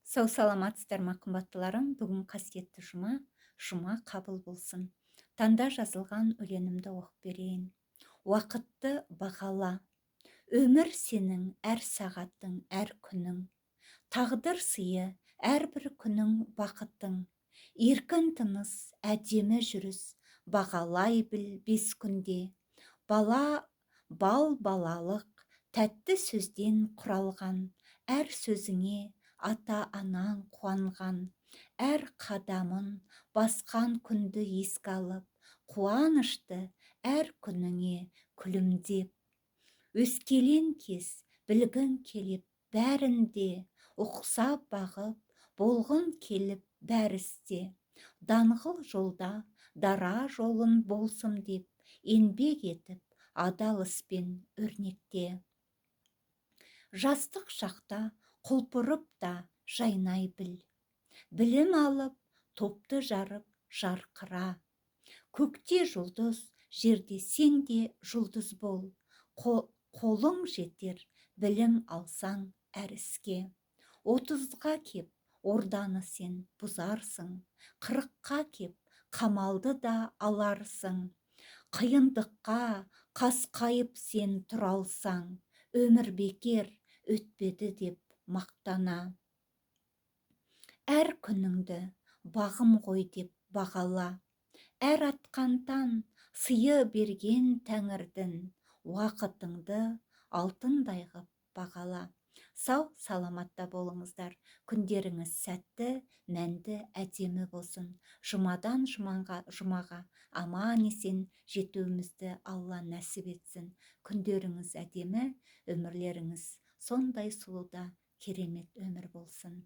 Сау саламатсыздар ма қымбаттыларым, бүгін қасиетті жұма қабыл болсын. Таңда жазылған өлеңімді оқып берейін. Уақытты бағала, өмір сенің әр сағаттың, әр күнің. Тағдыр сыйы әрбір күнің бақыттың. Еркін тыныс, әдемі жүріс, бағалай біл 5 күнде. Балалық, тәтті сөзден құралған, әр сөзіңе ата-анаң қуанған, әр қадамын басқан күнді еске алып, қуанышты әр күніңе күлімдеп. Өскелең кез білгің келіп бәрінде, ұқсап бағып, болғың келіп бәрісте. Даңғыл жолда дара жолын болсым деп, еңбек етіп, адал іспен өрнекте. Жастық шақта құлпырып та жайнай біл. Білім алып, топты жарып жарқыра. Көкте жұлдыз, жерде сен де жұлдыз бол. Қолың жетер, білім алсаң әр іске. 30-ға кеп, орданы сен бұзарсың. 40-қа кеп, қамалды да аларсың. Қиындыққа қасқайып сен тұралсаң, өмір бекер өтпеді деп мақтана. Әр күніңді бағым ғой деп бағала. Әр атқан таң сыйы берген тәңірдің, уақытыңды алтындай ғып бағала. Сау саламатта болыңыздар. Күндеріңіз сәтті, мәнді, әдемі болсын. Жұмадан жұмаға аман есен жетуімізді Алла нәсіп етсін. Күндеріңіз әдемі, өмірлеріңіз сондай сұлуда керемет өмір болсын.